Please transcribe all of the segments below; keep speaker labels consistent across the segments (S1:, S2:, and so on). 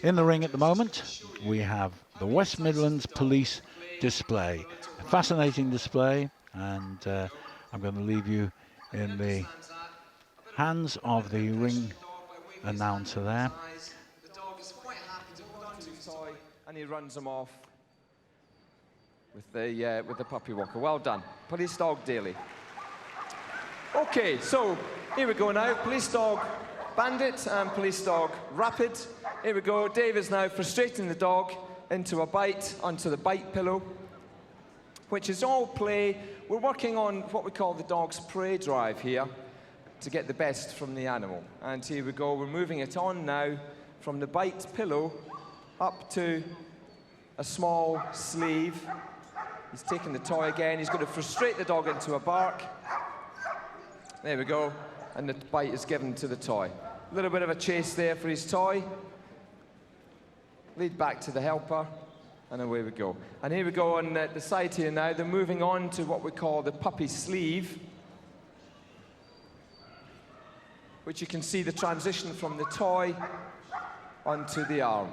S1: In the ring at the moment, we have the West Midlands Police display. A fascinating display, and I'm going to leave you in the hands of the ring announcer there.
S2: The dog is quite happy to hold on to his toy, and he runs him off with the puppy walker. Well done. Police dog Daly. Okay, so here we go now. Police dog Bandit and police dog Rapid. Here we go. Dave is now frustrating the dog into a bite onto the bite pillow, which is all play. We're working on what we call the dog's prey drive here to get the best from the animal. And here we go. We're moving it on now from the bite pillow up to a small sleeve. He's taking the toy again. He's going to frustrate the dog into a bark. There we go. And the bite is given to the toy. A little bit of a chase there for his toy. Lead back to the helper, and away we go. And here we go on the side here now. They're moving on to what we call the puppy sleeve, which you can see the transition from the toy onto the arm.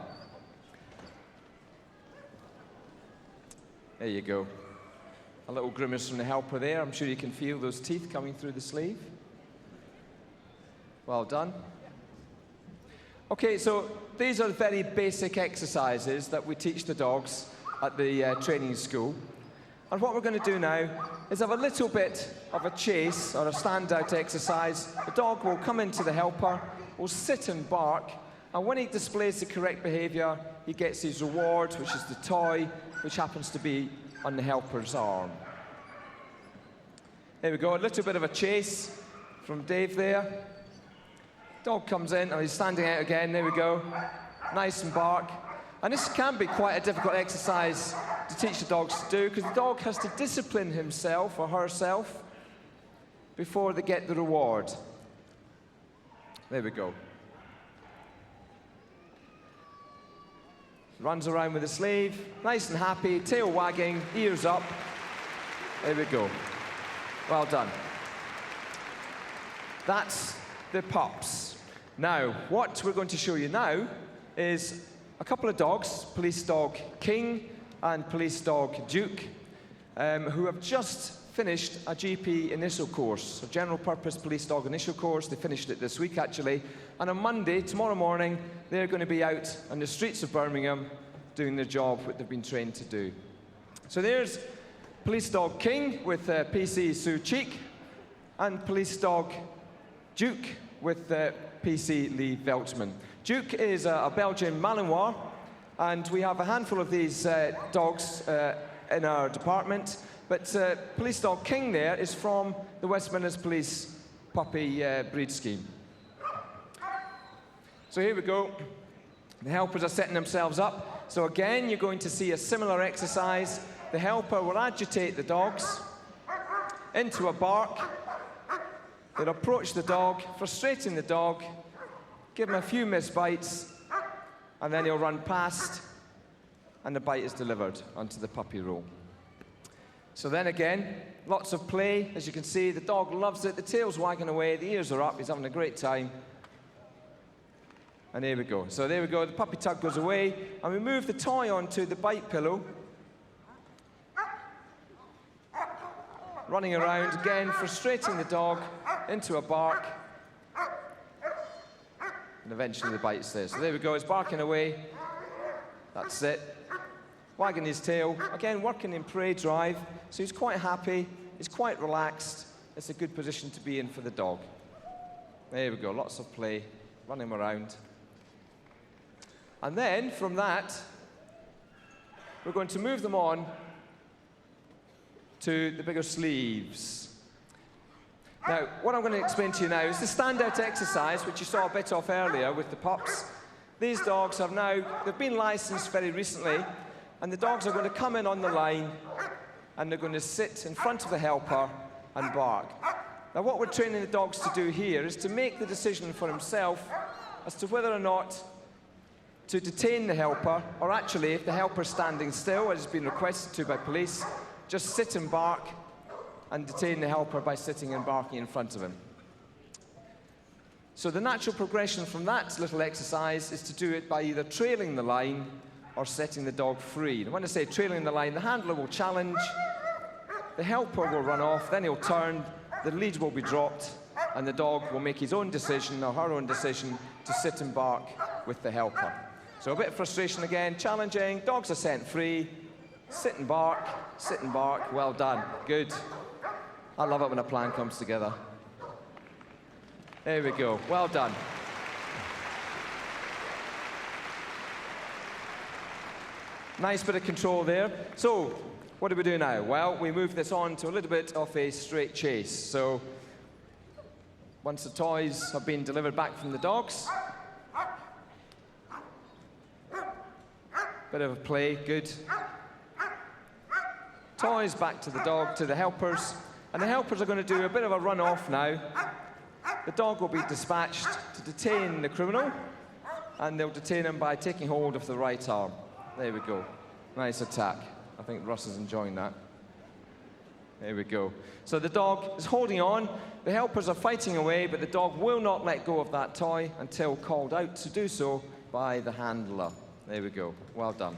S2: There you go. A little grimace from the helper there. I'm sure you can feel those teeth coming through the sleeve. Well done. Okay, so these are very basic exercises that we teach the dogs at the training school. And what we're going to do now is have a little bit of a chase or a standout exercise. The dog will come into the helper, will sit and bark, and when he displays the correct behavior, he gets his reward, which is the toy, which happens to be on the helper's arm. There we go, a little bit of a chase from Dave there. Dog comes in, and he's standing out again, there we go. Nice and bark. And this can be quite a difficult exercise to teach the dogs to do, because the dog has to discipline himself or herself before they get the reward. There we go. Runs around with the sleeve, nice and happy, tail wagging, ears up. There we go. Well done. That's the pups. Now, what we're going to show you now is a couple of dogs, police dog King and police dog Duke, who have just finished a GP initial course, a general purpose police dog initial course. They finished it this week, actually. And on Monday, tomorrow morning, they're going to be out on the streets of Birmingham doing their job, what they've been trained to do. So there's police dog King with PC Sue Cheek, and police dog Duke with PC Lee Veltzman. Duke is a Belgian Malinois, and we have a handful of these dogs in our department. But police dog King there is from the West Midlands Police puppy breed scheme. So here we go. The helpers are setting themselves up. So again, you're going to see a similar exercise. The helper will agitate the dogs into a bark. They'll approach the dog, frustrating the dog, give him a few missed bites, and then he'll run past, and the bite is delivered onto the puppy roll. So then again, lots of play. As you can see, the dog loves it. The tail's wagging away, the ears are up, he's having a great time. And here we go. So there we go, the puppy tug goes away, and we move the toy onto the bite pillow. Running around, again, frustrating the dog into a bark. And eventually the bite's there. So there we go, he's barking away. That's it. Wagging his tail. Again, working in prey drive. So he's quite happy, he's quite relaxed. It's a good position to be in for the dog. There we go, lots of play. Run him around. And then, from that, we're going to move them on to the bigger sleeves. Now, what I'm going to explain to you now is the standout exercise, which you saw a bit of earlier with the pups. These dogs have now, they've been licensed very recently, and the dogs are going to come in on the line, and they're going to sit in front of the helper and bark. Now, what we're training the dogs to do here is to make the decision for himself as to whether or not to detain the helper, or actually, if the helper's standing still, as has been requested to by police, just sit and bark and detain the helper by sitting and barking in front of him. So the natural progression from that little exercise is to do it by either trailing the line or setting the dog free. And when I say trailing the line, the handler will challenge, the helper will run off, then he'll turn, the lead will be dropped, and the dog will make his own decision or her own decision to sit and bark with the helper. So a bit of frustration again, challenging, dogs are set free, sit and bark, well done, good. I love it when a plan comes together. There we go, well done. Nice bit of control there. So, what do we do now? Well, we move this on to a little bit of a straight chase. So, once the toys have been delivered back from the dogs, bit of a play, good. Toys back to the dog, to the helpers, and the helpers are going to do a bit of a run off now. The dog will be dispatched to detain the criminal, and they'll detain him by taking hold of the right arm. There we go. Nice attack. I think Russ is enjoying that. There we go. So the dog is holding on. The helpers are fighting away, but the dog will not let go of that toy until called out to do so by the handler. There we go. Well done.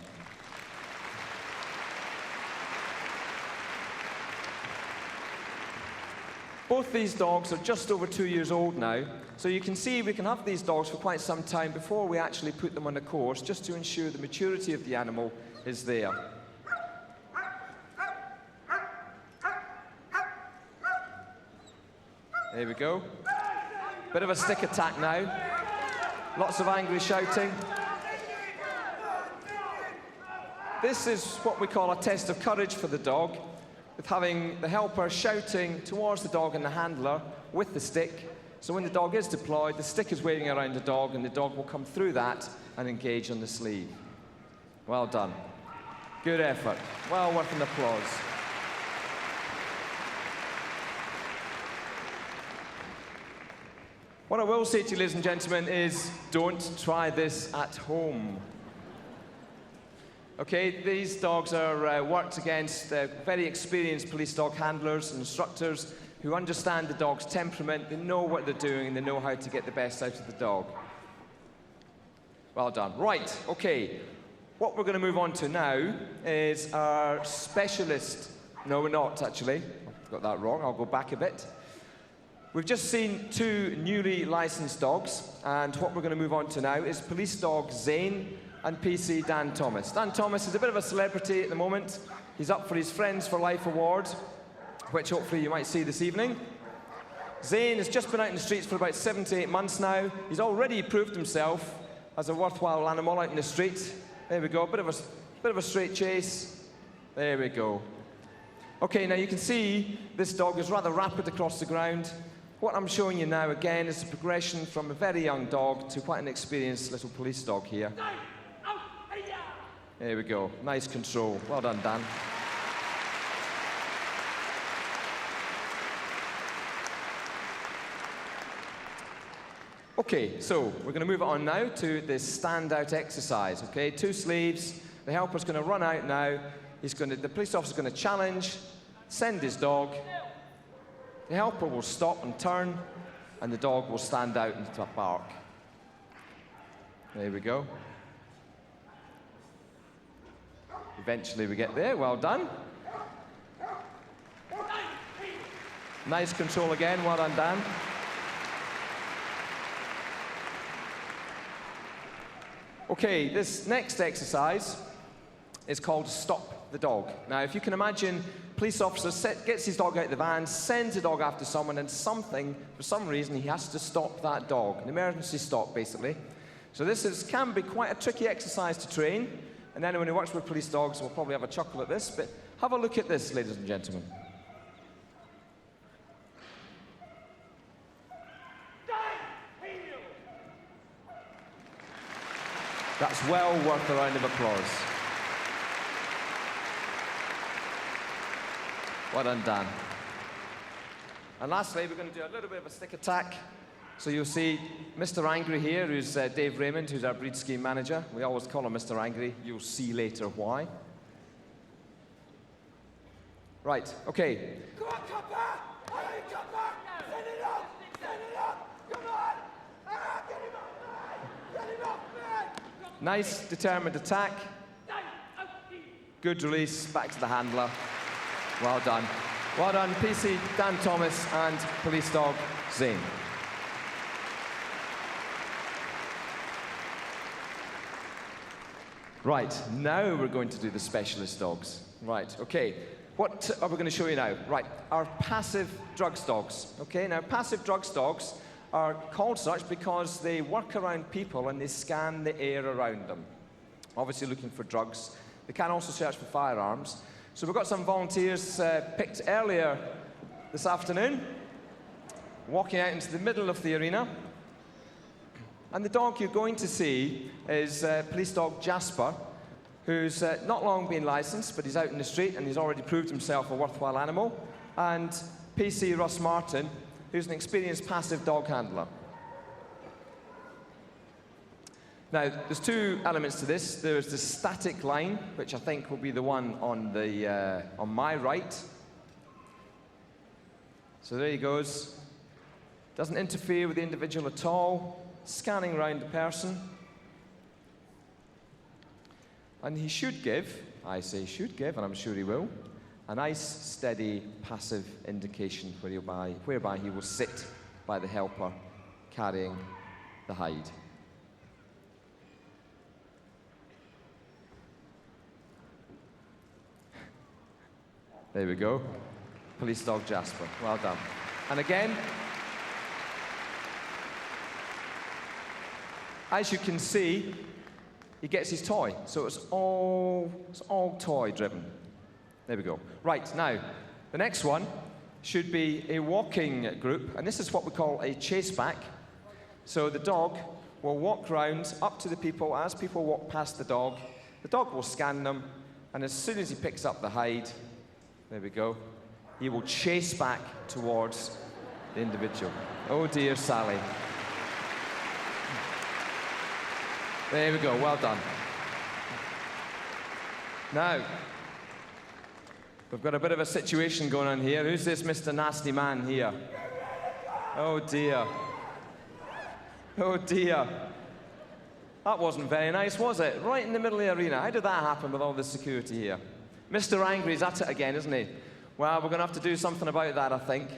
S2: Both these dogs are just over 2 years old now, so you can see we can have these dogs for quite some time before we actually put them on a course, just to ensure the maturity of the animal is there. There we go. Bit of a stick attack now. Lots of angry shouting. This is what we call a test of courage for the dog, with having the helper shouting towards the dog and the handler with the stick. So when the dog is deployed, the stick is waving around the dog, and the dog will come through that and engage on the sleeve. Well done. Good effort. Well worth an applause. What I will say to you, ladies and gentlemen, is don't try this at home. Okay, these dogs are worked against very experienced police dog handlers and instructors who understand the dog's temperament, they know what they're doing, and they know how to get the best out of the dog. Well done. Right, okay. What we're going to move on to now is our specialist. No, we're not, actually. I've got that wrong. I'll go back a bit. We've just seen two newly licensed dogs, and what we're going to move on to now is police dog Zane and PC Dan Thomas. Dan Thomas is a bit of a celebrity at the moment. He's up for his Friends for Life award, which hopefully you might see this evening. Zane has just been out in the streets for about 7 to 8 months now. He's already proved himself as a worthwhile animal out in the street. There we go, bit of a straight chase. There we go. Okay, now you can see this dog is rather rapid across the ground. What I'm showing you now again is the progression from a very young dog to quite an experienced little police dog here. There we go. Nice control. Well done, Dan. Okay, so we're going to move on now to this standout exercise. Okay, 2 sleeves. The helper's going to run out now. The police officer's going to challenge, send his dog. The helper will stop and turn, and the dog will stand out and bark. There we go. Eventually we get there. Well done. Nice control again. Well done, Dan. Okay, this next exercise is called Stop the Dog. Now, if you can imagine, police officer gets his dog out of the van, sends the dog after someone, and for some reason, he has to stop that dog. An emergency stop, basically. So this can be quite a tricky exercise to train, and anyone who works with police dogs will probably have a chuckle at this, but have a look at this, ladies and gentlemen. That's well worth a round of applause. Well done, Dan. And lastly, we're going to do a little bit of a stick attack. So you'll see Mr. Angry here, who's Dave Raymond, who's our breed scheme manager. We always call him Mr. Angry. You'll see later why. Right, okay.
S3: Come on, Copper! All right, Copper! Send it up! Send it up! Come on!
S2: Nice, determined attack. Good release, back to the handler. Well done. Well done, PC Dan Thomas and police dog Zane. Right, now we're going to do the specialist dogs. Right, okay. What are we going to show you now? Right, our passive drugs dogs. Okay, now passive drugs dogs are called such because they work around people and they scan the air around them. Obviously looking for drugs. They can also search for firearms. So we've got some volunteers picked earlier this afternoon, walking out into the middle of the arena. And the dog you're going to see is police dog Jasper, who's not long been licensed, but he's out in the street and he's already proved himself a worthwhile animal. And PC Russ Martin, who's an experienced passive dog handler. Now, there's two elements to this. There's the static line, which I think will be the one on my right. So there he goes. Doesn't interfere with the individual at all. Scanning around the person. And he should give, I say should give, and I'm sure he will, a nice, steady, passive indication whereby he will sit by the helper carrying the hide. There we go. Police dog Jasper. Well done. And again, as you can see, he gets his toy. So it's all toy driven. There we go. Right, now, the next one should be a walking group, and this is what we call a chase back. So the dog will walk round up to the people. As people walk past the dog will scan them, and as soon as he picks up the hide, there we go, he will chase back towards the individual. Oh dear, Sally. There we go, well done. Now, we've got a bit of a situation going on here. Who's this Mr. Nasty Man here? Oh dear. Oh dear. That wasn't very nice, was it? Right in the middle of the arena. How did that happen with all the security here? Mr. Angry's at it again, isn't he? Well, we're going to have to do something about that, I think.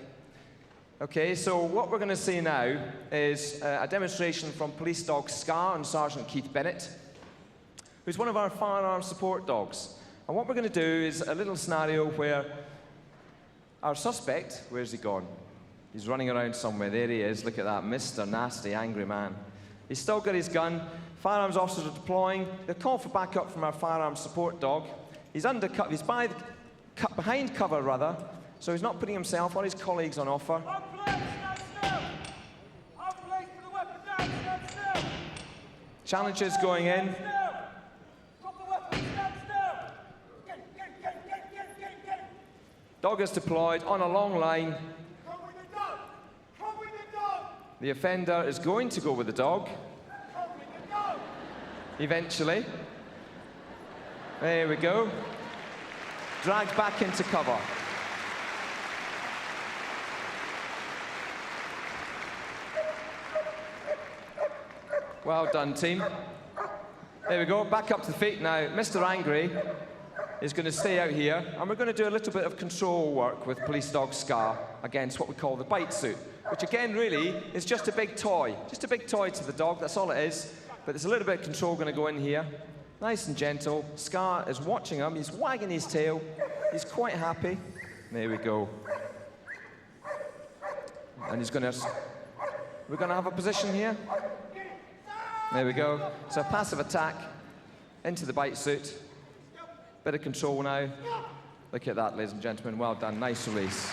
S2: Okay, so what we're going to see now is a demonstration from police dog Scar and Sergeant Keith Bennett, who's one of our firearms support dogs. And what we're going to do is a little scenario where our suspect, where's he gone? He's running around somewhere. There he is. Look at that, Mr. Nasty, Angry Man. He's still got his gun. Firearms officers are deploying. They're called for backup from our firearms support dog. He's undercut. He's behind cover, rather, so he's not putting himself or his colleagues on offer. Challenges going in. Dog is deployed on a long line. The offender is going to go with the dog. Eventually. There we go. Dragged back into cover. Well done, team. There we go, back up to the feet now. Mr. Angry is going to stay out here, and we're going to do a little bit of control work with police dog Scar against what we call the bite suit, which again, really, is just a big toy. Just a big toy to the dog, that's all it is. But there's a little bit of control going to go in here. Nice and gentle. Scar is watching him. He's wagging his tail. He's quite happy. There we go. And he's going to... We're going to have a position here. There we go. So passive attack into the bite suit. Bit of control now. Look at that, ladies and gentlemen. Well done. Nice release.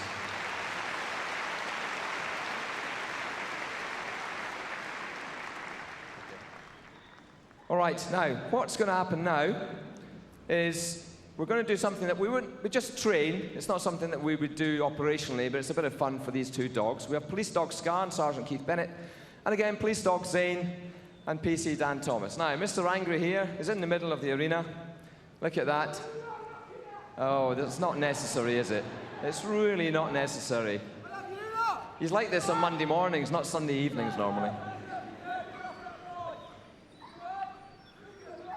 S2: All right, now, what's going to happen now is we're going to do something that we just train. It's not something that we would do operationally, but it's a bit of fun for these two dogs. We have police dog Scar and Sergeant Keith Bennett, and again, police dog Zane and PC Dan Thomas. Now, Mr. Angry here is in the middle of the arena. Look at that. Oh, that's not necessary, is it? It's really not necessary. He's like this on Monday mornings, not Sunday evenings normally.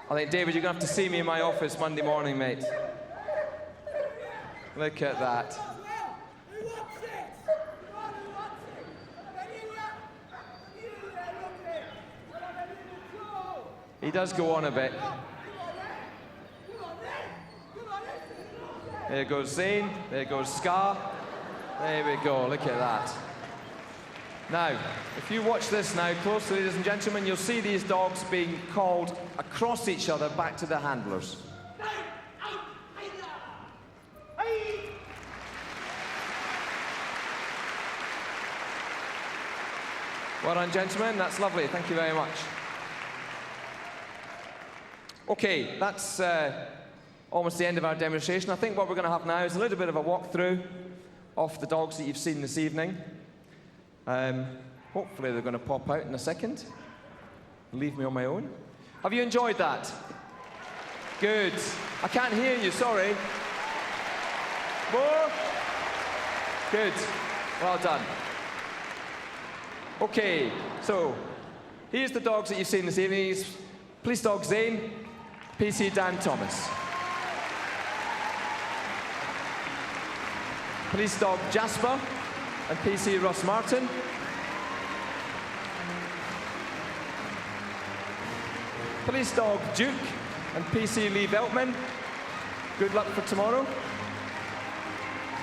S2: I think, David, you're going to have to see me in my office Monday morning, mate. Look at that. He does go on a bit. There goes Zane, there goes Scar. There we go, look at that. Now, if you watch this now closely, ladies and gentlemen, you'll see these dogs being called across each other back to the handlers. Well done, gentlemen, that's lovely, thank you very much. Okay, that's almost the end of our demonstration. I think what we're going to have now is a little bit of a walkthrough of the dogs that you've seen this evening. Hopefully they're going to pop out in a second. Leave me on my own. Have you enjoyed that? Good. I can't hear you, sorry. More? Good. Well done. Okay, so here's the dogs that you've seen this evening. He's Police Dog Zane, PC Dan Thomas. Police Dog Jasper and PC Russ Martin. Police Dog Duke and PC Lee Veltman. Good luck for tomorrow.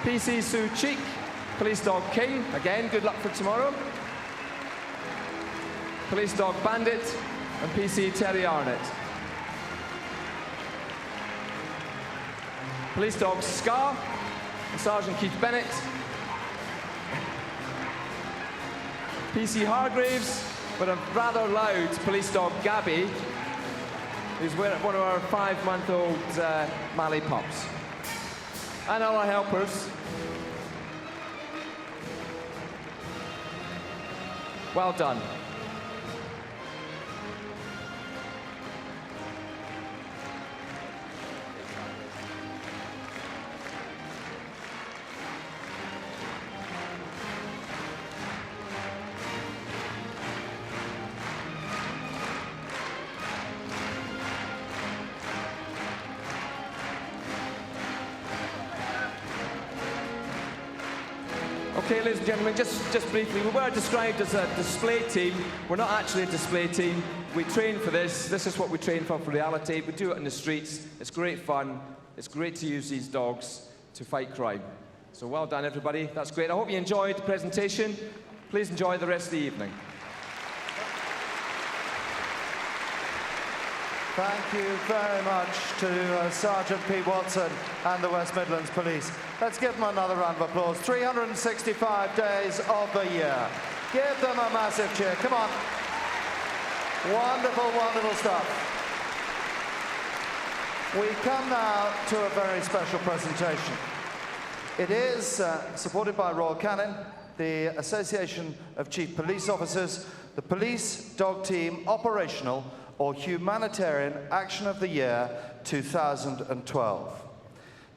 S2: PC Sue Cheek, Police Dog King, again, good luck for tomorrow. Police Dog Bandit and PC Terry Arnott. Police Dog Scar and Sergeant Keith Bennett. PC Hargraves, but a rather loud Police Dog Gabby, who's one of our 5-month-old Mallee pups. And all our helpers. Well done. Okay, ladies and gentlemen, just briefly, we were described as a display team. We're not actually a display team. We train for this. This is what we train for reality. We do it in the streets. It's great fun. It's great to use these dogs to fight crime. So well done, everybody. That's great. I hope you enjoyed the presentation. Please enjoy the rest of the evening.
S3: Thank you very much to Sergeant Pete Watson and the West Midlands Police. Let's give them another round of applause. 365 days of the year. Give them a massive cheer. Come on. Wonderful, wonderful stuff. We come now to a very special presentation. It is supported by Royal Canin, the Association of Chief Police Officers, the Police Dog Team Operational or Humanitarian Action of the Year 2012.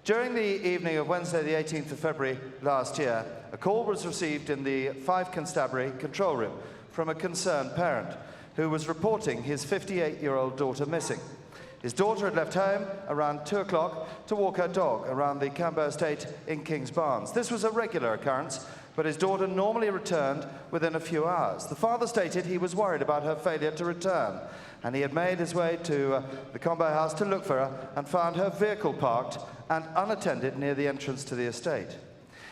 S3: During the evening of Wednesday, the 18th of February last year, a call was received in the 5 Constabulary control room from a concerned parent who was reporting his 58-year-old daughter missing. His daughter had left home around 2 o'clock to walk her dog around the Cambo estate in Kings Barnes. This was a regular occurrence, but his daughter normally returned within a few hours. The father stated he was worried about her failure to return, and he had made his way to the Cambo house to look for her and found her vehicle parked and unattended near the entrance to the estate.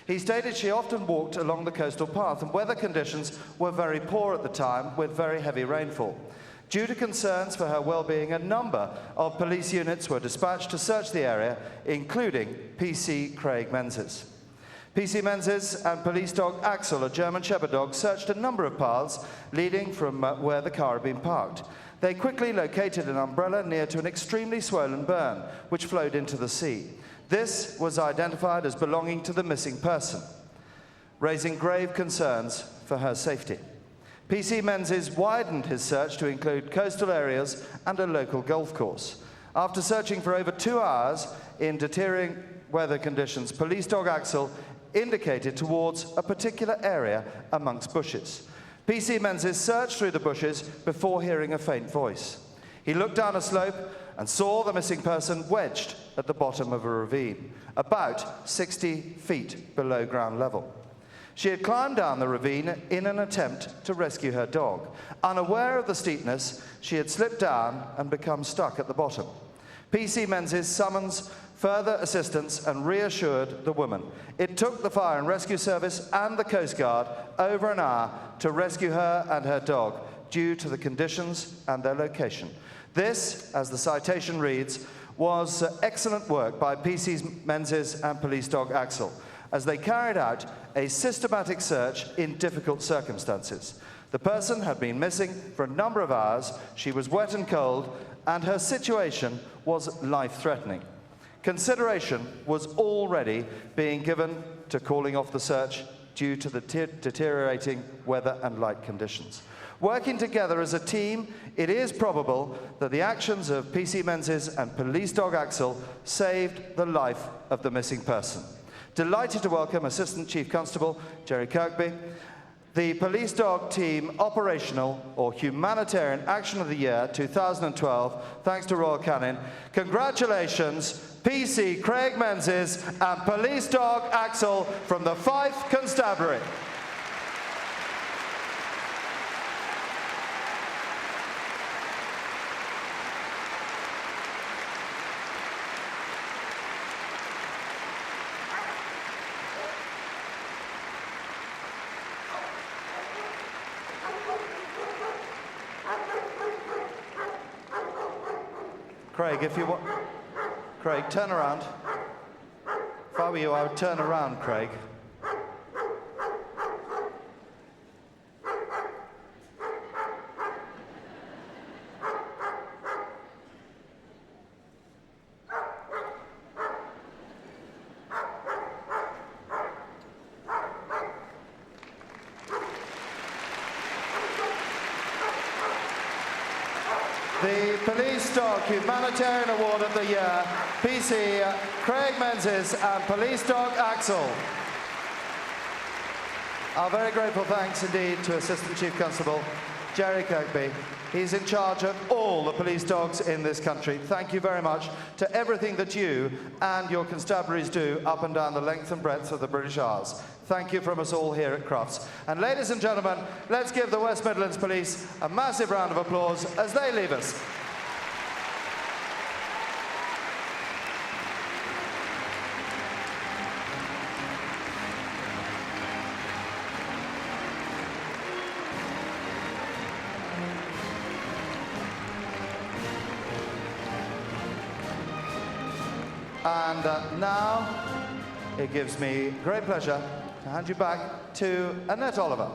S3: He stated she often walked along the coastal path, and weather conditions were very poor at the time with very heavy rainfall. Due to concerns for her well-being, a number of police units were dispatched to search the area, including PC Craig Menzies. PC Menzies and police dog Axel, a German Shepherd dog, searched a number of paths leading from where the car had been parked. They quickly located an umbrella near to an extremely swollen burn, which flowed into the sea. This was identified as belonging to the missing person, raising grave concerns for her safety. PC Menzies widened his search to include coastal areas and a local golf course. After searching for over 2 hours in deteriorating weather conditions, police dog Axel indicated towards a particular area amongst bushes. PC Menzies searched through the bushes before hearing a faint voice. He looked down a slope and saw the missing person wedged at the bottom of a ravine, about 60 feet below ground level. She had climbed down the ravine in an attempt to rescue her dog. Unaware of the steepness, she had slipped down and become stuck at the bottom. PC Menzies summons further assistance and reassured the woman. It took the Fire and Rescue Service and the Coast Guard over an hour to rescue her and her dog due to the conditions and their location. This, as the citation reads, was excellent work by PC Menzies and police dog Axel, as they carried out a systematic search in difficult circumstances. The person had been missing for a number of hours, she was wet and cold, and her situation was life-threatening. Consideration was already being given to calling off the search due to the deteriorating weather and light conditions. Working together as a team, it is probable that the actions of PC Menzies and police dog Axel saved the life of the missing person. Delighted to welcome Assistant Chief Constable Jerry Kirkby, the Police Dog Team Operational or Humanitarian Action of the Year 2012, thanks to Royal Canin. Congratulations, PC Craig Menzies and Police Dog Axel from the Fife Constabulary. Craig, if you want... Craig, turn around. If I were you, I would turn around, Craig. The Police Dog Humanitarian Award of the Year, PC Craig Menzies and Police Dog Axel. Our very grateful thanks indeed to Assistant Chief Constable Jerry Kirkby. He's in charge of all the police dogs in this country. Thank you very much to everything that you and your constabularies do up and down the length and breadth of the British Isles. Thank you from us all here at Crufts. And ladies and gentlemen, let's give the West Midlands Police a massive round of applause as they leave us. And now, it gives me great pleasure to hand you back to Annette Oliver.